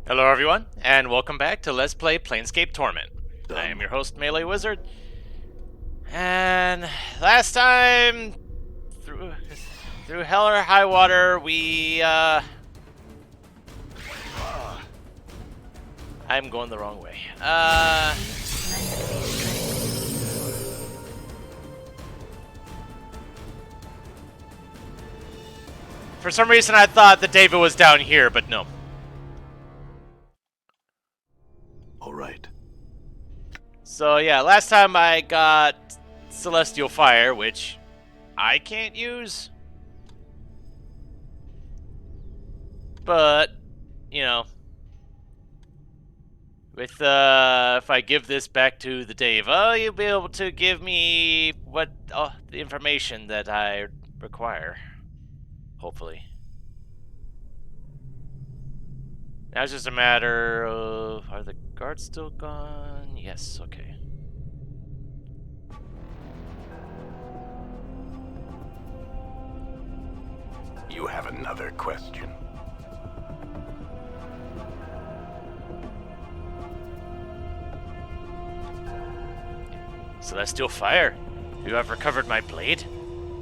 Hello everyone, and welcome back to Let's Play Planescape Torment. I am your host, MeleeWizard. And last time, through hell or high water, I'm going the wrong way. For some reason I thought that David was down here, but no. Alright. So yeah, last time I got Celestial Fire, which I can't use. But, you know, with if I give this back to the Deva, you'll be able to give me the information that I require. Hopefully. Now it's just a matter of, are the guards still gone? Yes, okay. You have another question. Celestial Fire, you have recovered my blade.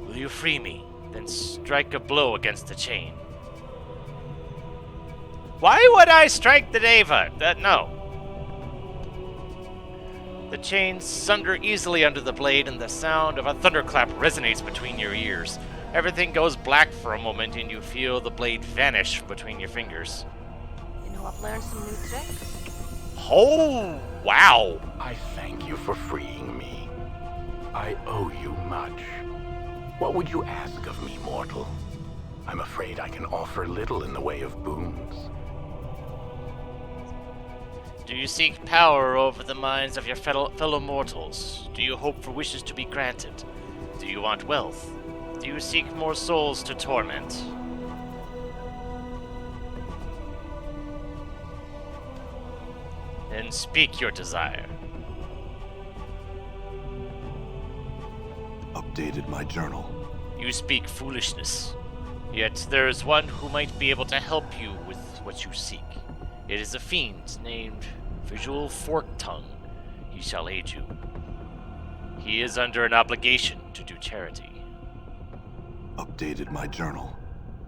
Will you free me, then strike a blow against the chain? Why would I strike the Deva? No. The chains sunder easily under the blade, and the sound of a thunderclap resonates between your ears. Everything goes black for a moment, and you feel the blade vanish between your fingers. You know, I've learned some new tricks. Oh, wow. I thank you for freeing me. I owe you much. What would you ask of me, mortal? I'm afraid I can offer little in the way of boons. Do you seek power over the minds of your fellow mortals? Do you hope for wishes to be granted? Do you want wealth? Do you seek more souls to torment? Then speak your desire. Updated my journal. You speak foolishness. Yet there is one who might be able to help you with what you seek. It is a fiend named Visual Forktongue. He shall aid you. He is under an obligation to do charity. Updated my journal.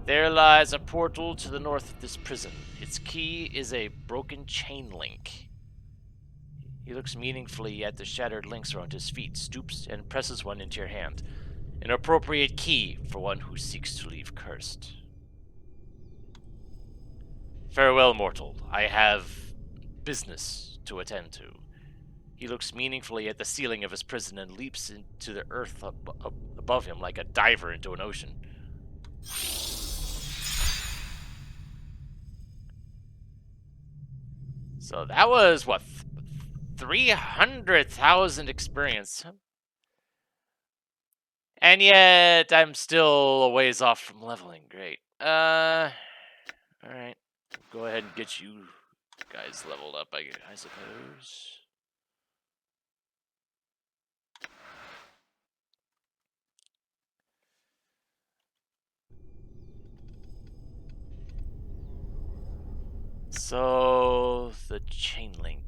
There lies a portal to the north of this prison. Its key is a broken chain link. He looks meaningfully at the shattered links around his feet, stoops, and presses one into your hand. An appropriate key for one who seeks to leave cursed. Farewell, mortal. I have business to attend to. He looks meaningfully at the ceiling of his prison and leaps into the earth above him like a diver into an ocean. So that was, what, 300,000 experience. And yet, I'm still a ways off from leveling. Great. Alright. Go ahead and get you guys leveled up, I suppose. So, the chain link.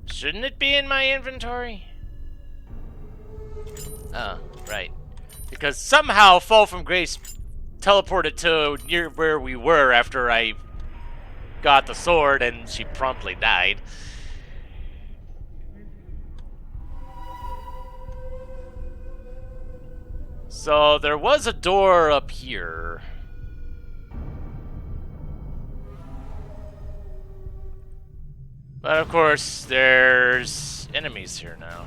Shouldn't it be in my inventory? Oh, right. Because somehow Fall from Grace teleported to near where we were after I got the sword and she promptly died. So there was a door up here. But of course, there's enemies here now.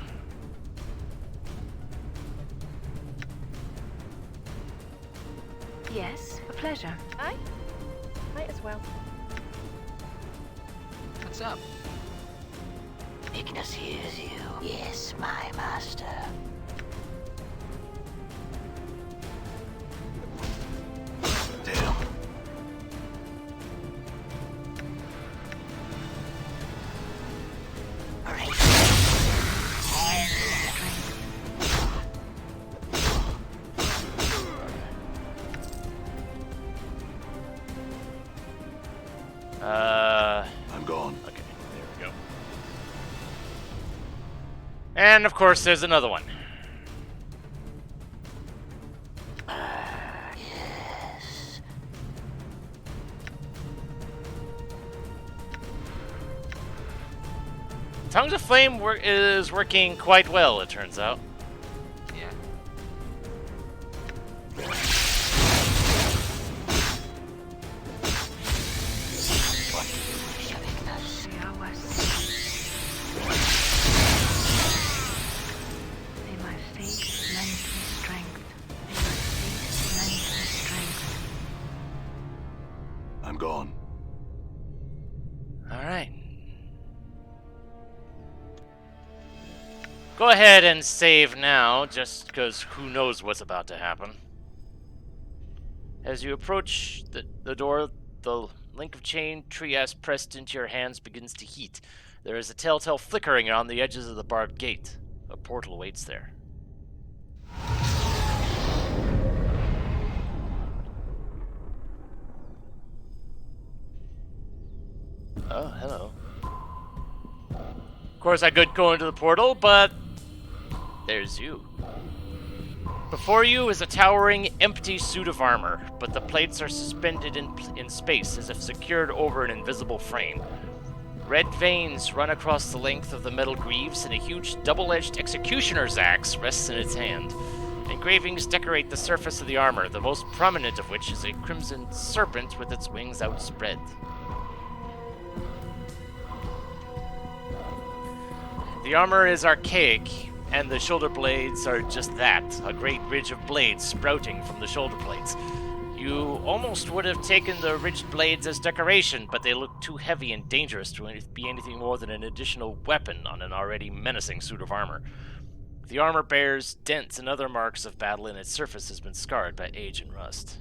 Yes, a pleasure. Aye, might as well. What's up? Ignis hears you. Yes, my master. Damn. I'm gone. Okay, there we go. And of course, there's another one. Yes. Tongues of Flame is working quite well, it turns out. Yeah. May my fate lend me strength. May my fate lend me strength. I'm gone. All right. Go ahead and save now, just because who knows what's about to happen. As you approach the door, the link of chain Trias pressed into your hands begins to heat. There is a telltale flickering on the edges of the barbed gate. A portal waits there. Oh, hello. Of course, I could go into the portal, but there's you. Before you is a towering, empty suit of armor, but the plates are suspended in space as if secured over an invisible frame. Red veins run across the length of the metal greaves, and a huge double-edged executioner's axe rests in its hand. Engravings decorate the surface of the armor, the most prominent of which is a crimson serpent with its wings outspread. The armor is archaic, and the shoulder blades are just that, a great ridge of blades sprouting from the shoulder blades. You almost would have taken the ridged blades as decoration, but they look too heavy and dangerous to be anything more than an additional weapon on an already menacing suit of armor. The armor bears dents and other marks of battle, and its surface has been scarred by age and rust.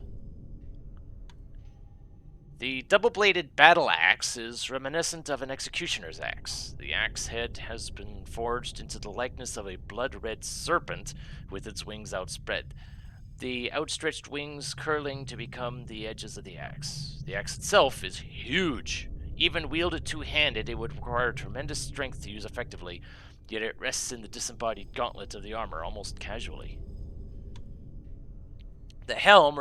The double-bladed battle axe is reminiscent of an executioner's axe. The axe head has been forged into the likeness of a blood-red serpent with its wings outspread, the outstretched wings curling to become the edges of the axe. The axe itself is huge. Even wielded two-handed, it would require tremendous strength to use effectively, yet it rests in the disembodied gauntlet of the armor almost casually. The helm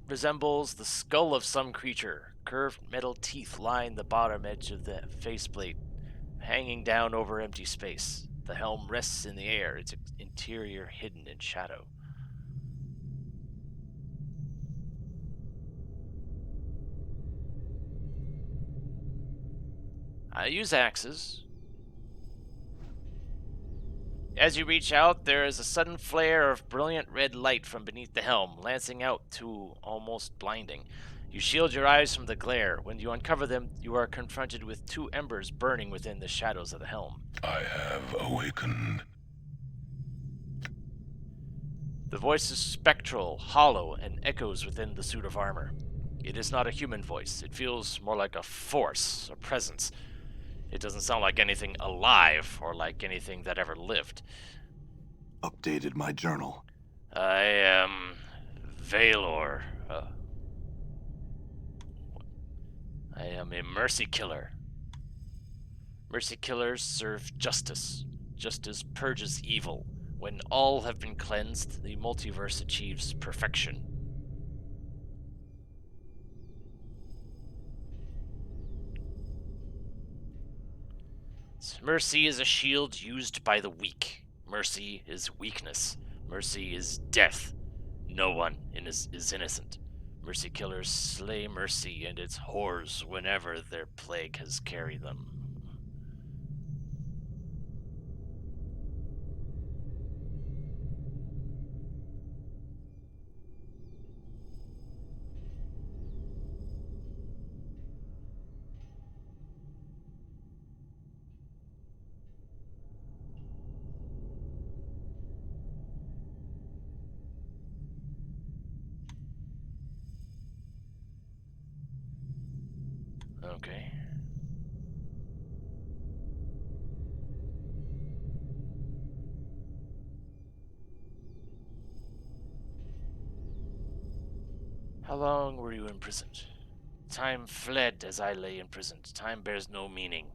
resembles the skull of some creature. Curved metal teeth line the bottom edge of the faceplate, hanging down over empty space. The helm rests in the air, its interior hidden in shadow. I use axes. As you reach out, there is a sudden flare of brilliant red light from beneath the helm, lancing out to almost blinding. You shield your eyes from the glare. When you uncover them, you are confronted with two embers burning within the shadows of the helm. I have awakened. The voice is spectral, hollow, and echoes within the suit of armor. It is not a human voice. It feels more like a force, a presence. It doesn't sound like anything alive or like anything that ever lived. Updated my journal. I am Valor. I am a mercy killer. Mercy killers serve justice. Justice purges evil. When all have been cleansed, the multiverse achieves perfection. Mercy is a shield used by the weak. Mercy is weakness. Mercy is death. No one is innocent. Mercy killers slay mercy and its horrors whenever their plague has carried them. Okay. How long were you imprisoned? Time fled as I lay imprisoned. Time bears no meaning.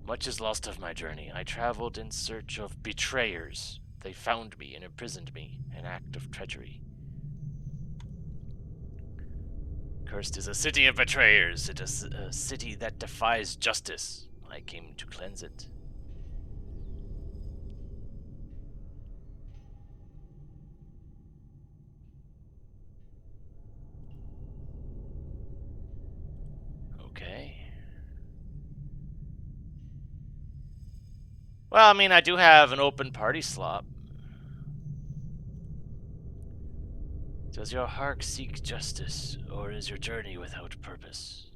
Much is lost of my journey. I traveled in search of betrayers. They found me and imprisoned me, an act of treachery. Cursed is a city of betrayers. It is a city that defies justice. I came to cleanse it. Okay. Well, I mean, I do have an open party slot. Does your heart seek justice, or is your journey without purpose?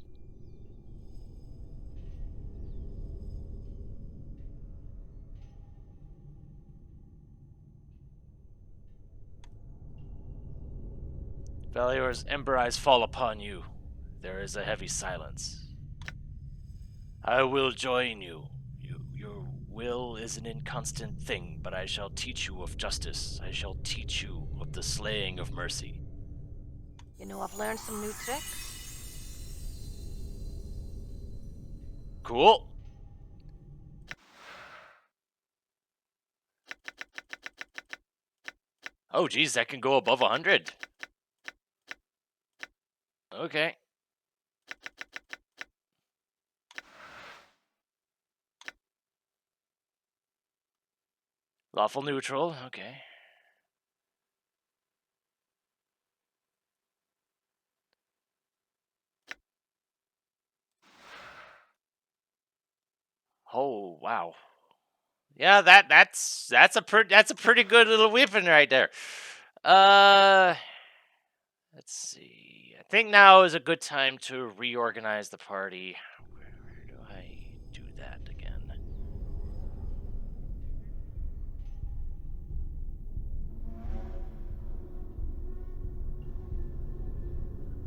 Valior's ember eyes fall upon you. There is a heavy silence. I will join you. Your will is an inconstant thing, but I shall teach you of justice. I shall teach you of the slaying of mercy. You know, I've learned some new tricks. Cool. Oh, geez, that can go above 100. Okay. Lawful neutral, okay. Oh, wow. Yeah, that's a pretty good little weapon right there. Let's see. I think now is a good time to reorganize the party. Where do I do that again?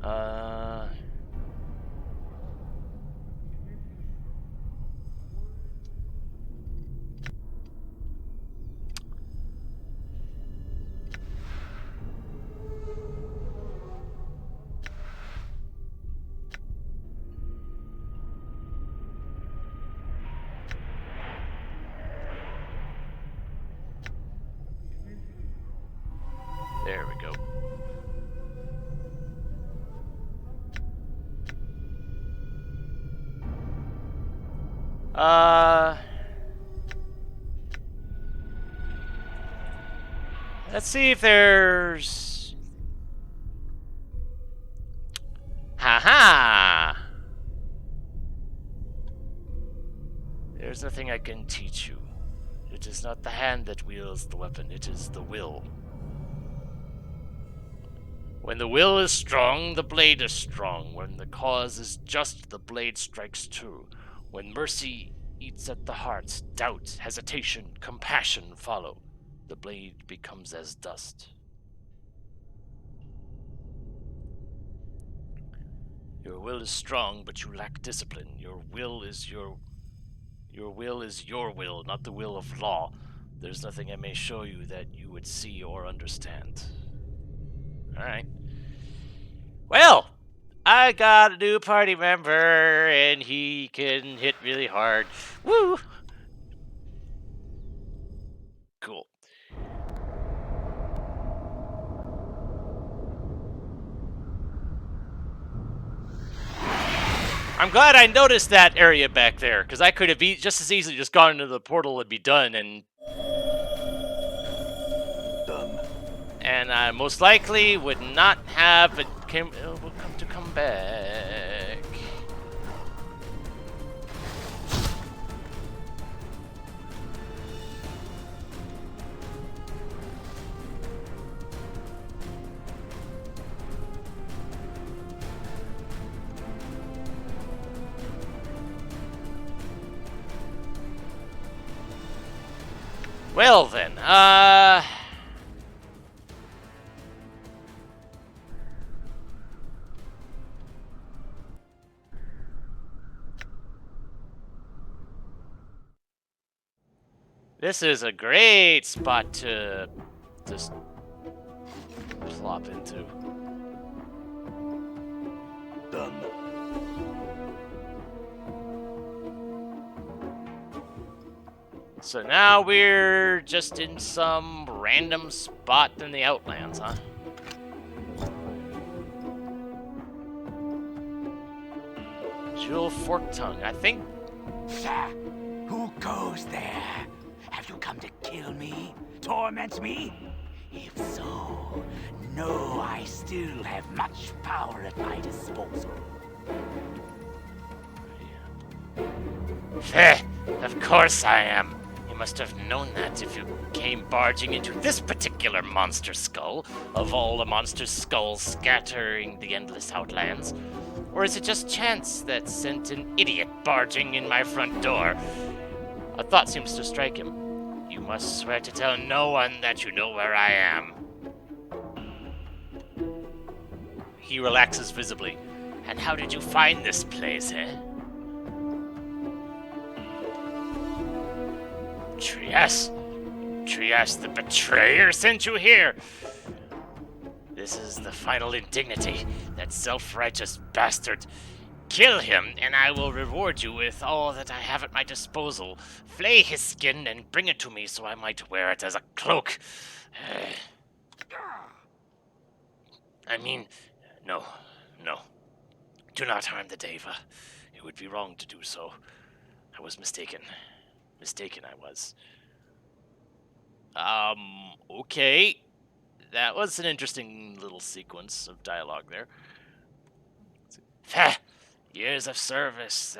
Uh There we go. Let's see if there's... Haha! There's nothing I can teach you. It is not the hand that wields the weapon, it is the will. When the will is strong, the blade is strong. When the cause is just, the blade strikes true. When mercy eats at the heart, doubt, hesitation, compassion follow. The blade becomes as dust. Your will is strong, but you lack discipline. Your will is your will, not the will of law. There's nothing I may show you that you would see or understand. Alright. Well, I got a new party member, and he can hit really hard. Woo! Cool. I'm glad I noticed that area back there, because I could have just as easily just gone into the portal and be done, and... Done. And I most likely would not have it come back. Well then, this is a great spot to just plop into. Done. So now we're just in some random spot in the Outlands, huh? Jewel Fork Tongue. I think. Sir, who goes there? Have you come to kill me? Torment me? If so, know I still have much power at my disposal. Of course I am. You must have known that if you came barging into this particular monster skull, of all the monster skulls scattering the endless Outlands. Or is it just chance that sent an idiot barging in my front door? A thought seems to strike him. You must swear to tell no one that you know where I am. He relaxes visibly. And how did you find this place, eh? Trias the betrayer sent you here. This is the final indignity, that self-righteous bastard. Kill him, and I will reward you with all that I have at my disposal. Flay his skin and bring it to me so I might wear it as a cloak. I mean, no. Do not harm the Deva. It would be wrong to do so. I was mistaken. Mistaken I was. Okay. That was an interesting little sequence of dialogue there. Years of service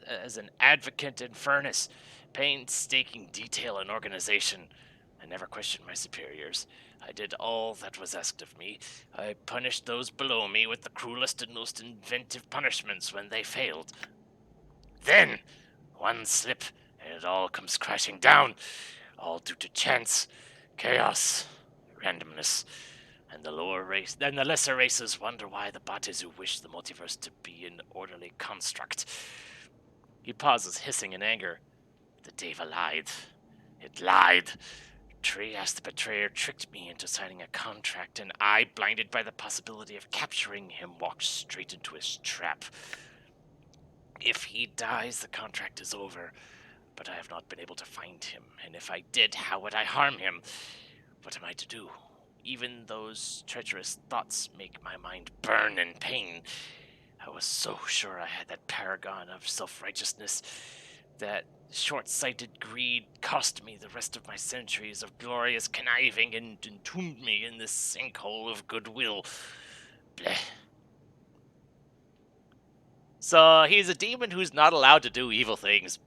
as an advocate in furnace, painstaking detail and organization. I never questioned my superiors. I did all that was asked of me. I punished those below me with the cruelest and most inventive punishments when they failed. Then, one slip, and it all comes crashing down. All due to chance, chaos, randomness. And the lesser races wonder why the Batizu wish the multiverse to be an orderly construct. He pauses, hissing in anger. The Deva lied. It lied. Trias the betrayer tricked me into signing a contract, and I, blinded by the possibility of capturing him, walked straight into his trap. If he dies, the contract is over, but I have not been able to find him, and if I did, how would I harm him? What am I to do? Even those treacherous thoughts make my mind burn in pain. I was so sure I had that paragon of self-righteousness. That short-sighted greed cost me the rest of my centuries of glorious conniving and entombed me in this sinkhole of goodwill. Blech. So he's a demon who's not allowed to do evil things.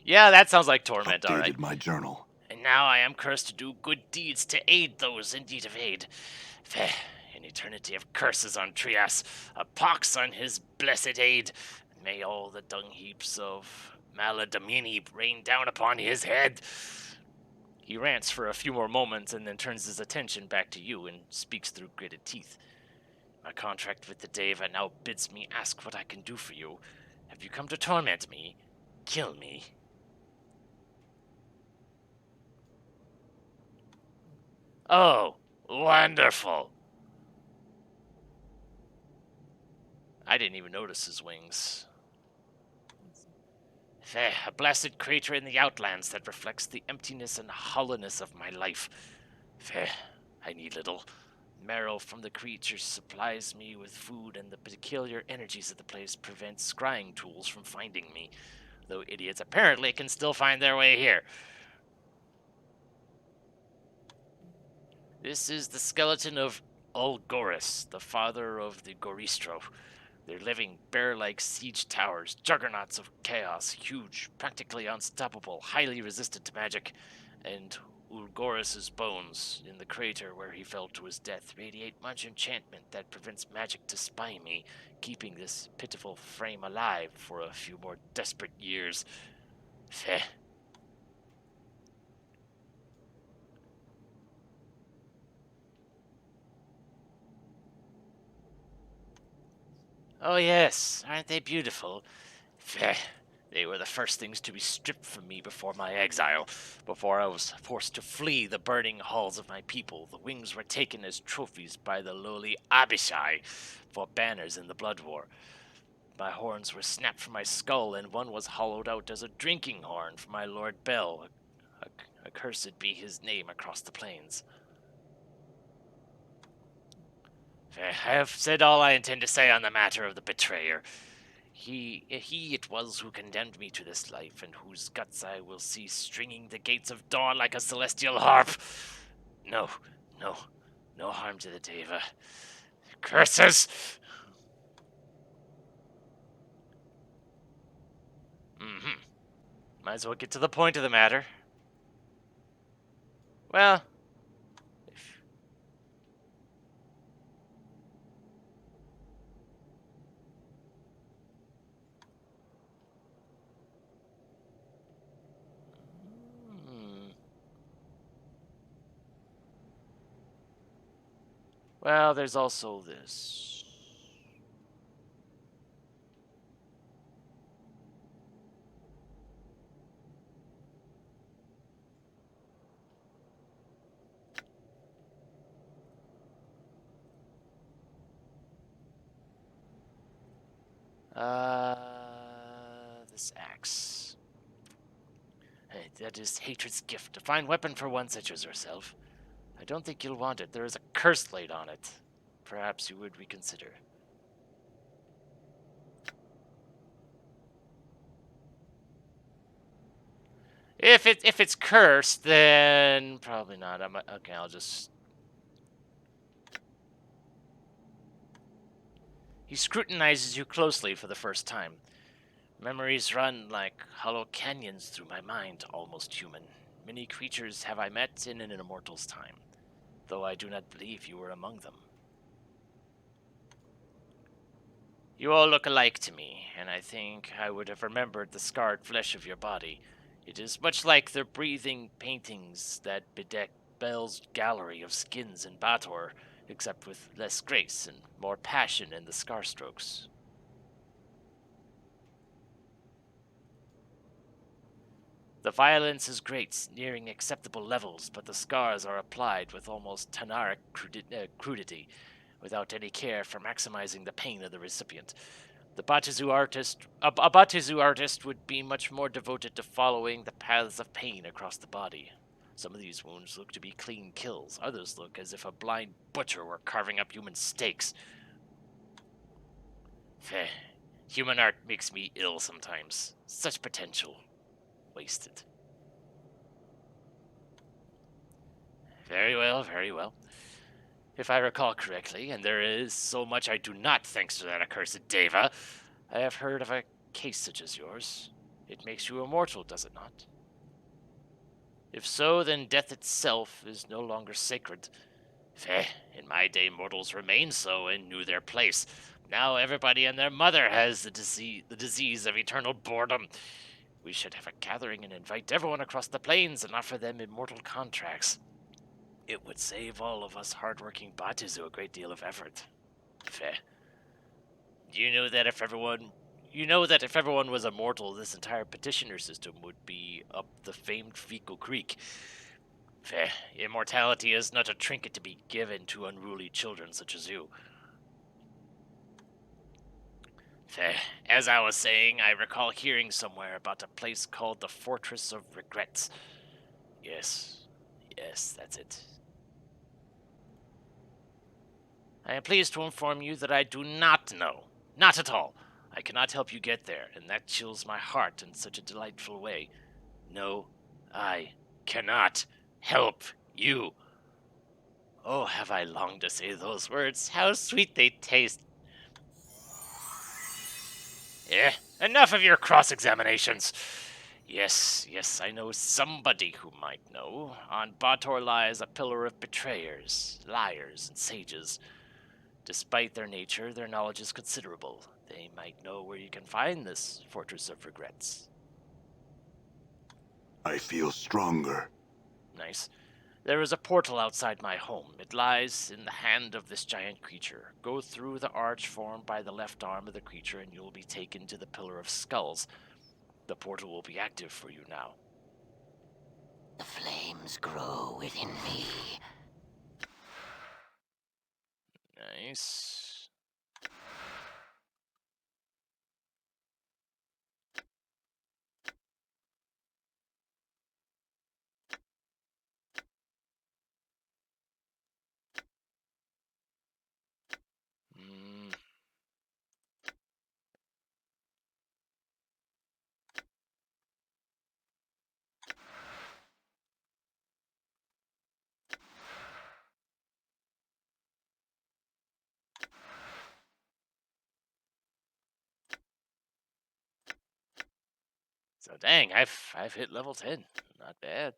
Yeah, that sounds like Torment, all right. Updated my journal. And now I am cursed to do good deeds to aid those in need of aid. An eternity of curses on Trias, a pox on his blessed aid. May all the dung heaps of Maladamini rain down upon his head. He rants for a few more moments and then turns his attention back to you and speaks through gritted teeth. My contract with the Deva now bids me ask what I can do for you. Have you come to torment me? Kill me? Oh, wonderful. I didn't even notice his wings. A blessed creature in the Outlands that reflects the emptiness and hollowness of my life. I need little. Marrow from the creature supplies me with food, and the peculiar energies of the place prevent scrying tools from finding me, though idiots apparently can still find their way here. This is the skeleton of Ulgoris, the father of the Goristro. They're living bear-like siege towers, juggernauts of chaos, huge, practically unstoppable, highly resistant to magic. And Ulgoris's bones in the crater where he fell to his death radiate much enchantment that prevents magic to spy me, keeping this pitiful frame alive for a few more desperate years. Oh yes, aren't they beautiful? They were the first things to be stripped from me before my exile, before I was forced to flee the burning halls of my people. The wings were taken as trophies by the lowly Abishai for banners in the Blood War. My horns were snapped from my skull, and one was hollowed out as a drinking horn for my Lord Bel. Accursed be his name across the plains. I have said all I intend to say on the matter of the betrayer. He it was who condemned me to this life, and whose guts I will see stringing the gates of dawn like a celestial harp. No, no harm to the Deva. Curses! Might as well get to the point of the matter. Well, well, there's also this. This axe. Hey, that is hatred's gift, a fine weapon for one such as yourself. I don't think you'll want it. There is a curse laid on it. Perhaps you would reconsider. If it's cursed, then probably not. Okay. I'll just. He scrutinizes you closely for the first time. Memories run like hollow canyons through my mind, almost human. Many creatures have I met in an immortal's time, though I do not believe you were among them. You all look alike to me, and I think I would have remembered the scarred flesh of your body. It is much like the breathing paintings that bedeck Bel's gallery of skins in Bator, except with less grace and more passion in the scar strokes. The violence is great, nearing acceptable levels, but the scars are applied with almost Tanaric crudity, without any care for maximizing the pain of the recipient. A Batizu artist would be much more devoted to following the paths of pain across the body. Some of these wounds look to be clean kills. Others look as if a blind butcher were carving up human steaks. Human art makes me ill sometimes. Such potential. Wasted. Very well, very well. If I recall correctly, and there is so much I do not thanks to that accursed Deva, I have heard of a case such as yours. It makes you immortal, does it not? If so, then death itself is no longer sacred. In my day, mortals remained so and knew their place. Now everybody and their mother has the disease of eternal boredom. We should have a gathering and invite everyone across the plains and offer them immortal contracts. It would save all of us hardworking Batizu a great deal of effort. You know that if everyone was immortal, this entire petitioner system would be up the famed Fecal Creek. Immortality is not a trinket to be given to unruly children such as you. As I was saying, I recall hearing somewhere about a place called the Fortress of Regrets. Yes, that's it. I am pleased to inform you that I do not know. Not at all. I cannot help you get there, and that chills my heart in such a delightful way. No, I cannot help you. Oh, have I longed to say those words? How sweet they taste. Enough of your cross-examinations. Yes, I know somebody who might know. On Bator lies a pillar of betrayers, liars, and sages. Despite their nature, their knowledge is considerable. They might know where you can find this Fortress of Regrets. I feel stronger. Nice. There is a portal outside my home. It lies in the hand of this giant creature. Go through the arch formed by the left arm of the creature and you'll be taken to the Pillar of Skulls. The portal will be active for you now. The flames grow within me. Nice. So dang, I've hit level 10. Not bad.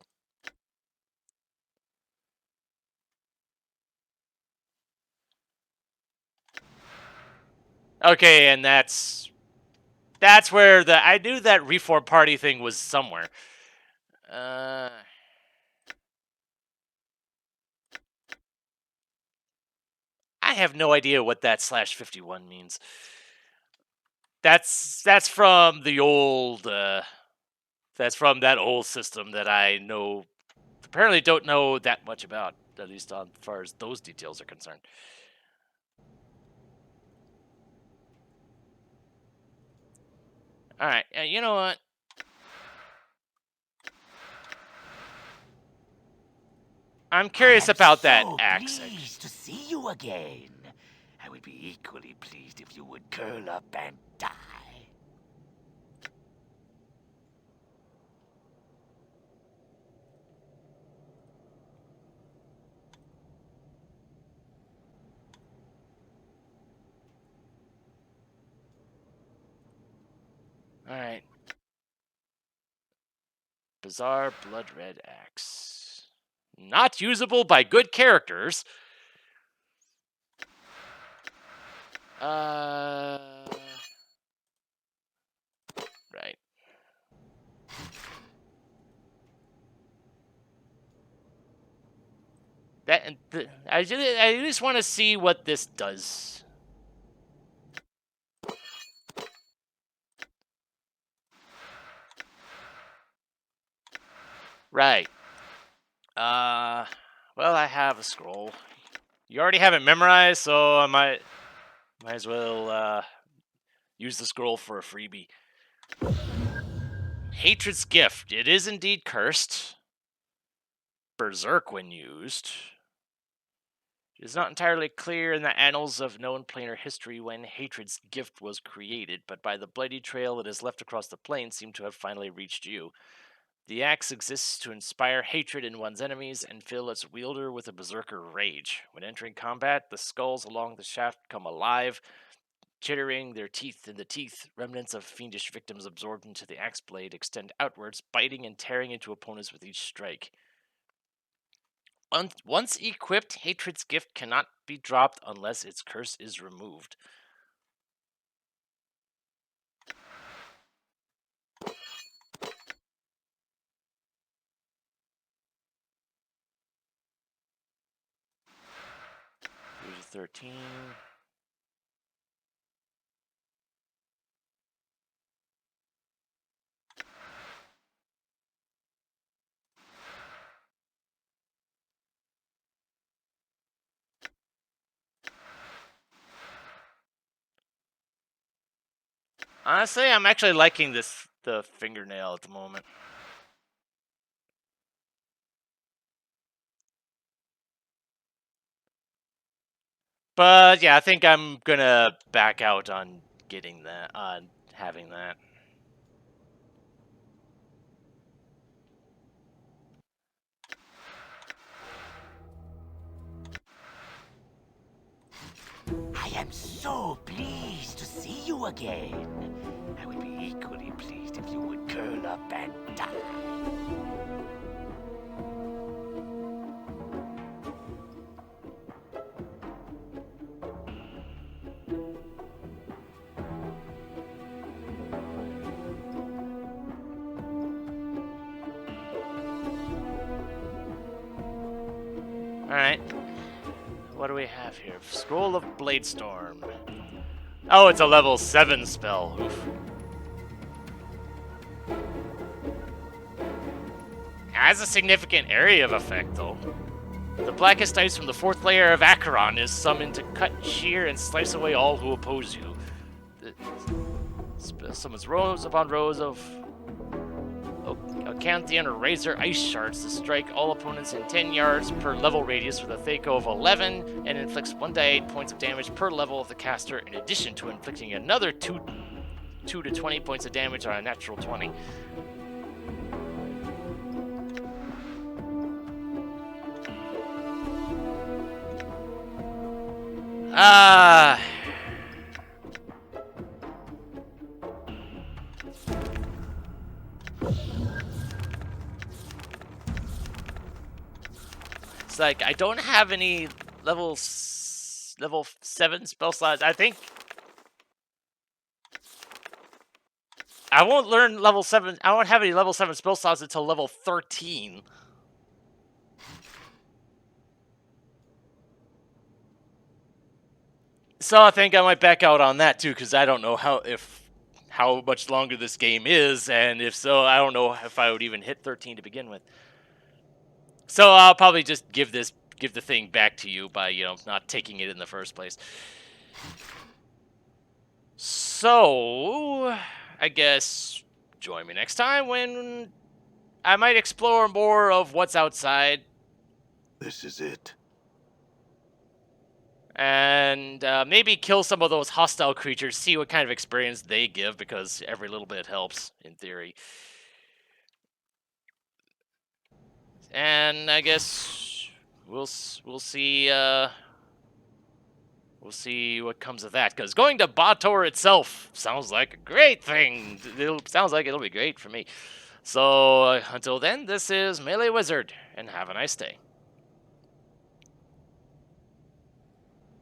Okay, and that's where I knew that reform party thing was somewhere. I have no idea what that /51 means. That's from the old. That's from that old system that I know. Apparently, don't know that much about. At least as far as those details are concerned. All right, you know what? I'm curious about that axe. I'm so pleased to see you again. I would be equally pleased if you would curl up and die. All right. Bizarre blood red axe. Not usable by good characters. Right. I just want to see what this does. Right. Well, I have a scroll. You already have it memorized, so I might as well use the scroll for a freebie. Hatred's Gift. It is indeed cursed. Berserk when used. It is not entirely clear in the annals of known planar history when Hatred's Gift was created, but by the bloody trail it has left across the plain seemed to have finally reached you. The axe exists to inspire hatred in one's enemies and fill its wielder with a berserker rage. When entering combat, the skulls along the shaft come alive, chittering their teeth in the teeth. Remnants of fiendish victims absorbed into the axe blade extend outwards, biting and tearing into opponents with each strike. Once equipped, Hatred's Gift cannot be dropped unless its curse is removed. Here's 13. Honestly, I'm actually liking the fingernail at the moment. But yeah, I think I'm gonna back out on getting that, on having that. I am so pleased to see you again. I would be equally pleased if you would curl up and die. Alright. What do we have here? Scroll of Bladestorm. Oh, it's a level 7 spell. Oof. has a significant area of effect, though. The blackest ice from the 4th layer of Acheron is summoned to cut, shear, and slice away all who oppose you. Summons rows upon rows of Acanthian or Razor ice shards to strike all opponents in 10 yards per level radius with a Thaco of 11, and inflicts 1d8 points of damage per level of the caster, in addition to inflicting another 2 to 20 points of damage on a natural 20. It's like I don't have any level 7 spell slots. I think I won't learn level 7. I won't have any level 7 spell slots until level 13. So I think I might back out on that too, because I don't know how much longer this game is, and if so, I don't know if I would even hit 13 to begin with. So I'll probably just give the thing back to you by, not taking it in the first place. So I guess join me next time when I might explore more of what's outside. This is it. And maybe kill some of those hostile creatures, see what kind of experience they give, because every little bit helps, in theory. And I guess we'll see what comes of that, because going to Bator itself sounds like a great thing. Sounds like it'll be great for me. So until then, this is MeleeWizard, and have a nice day.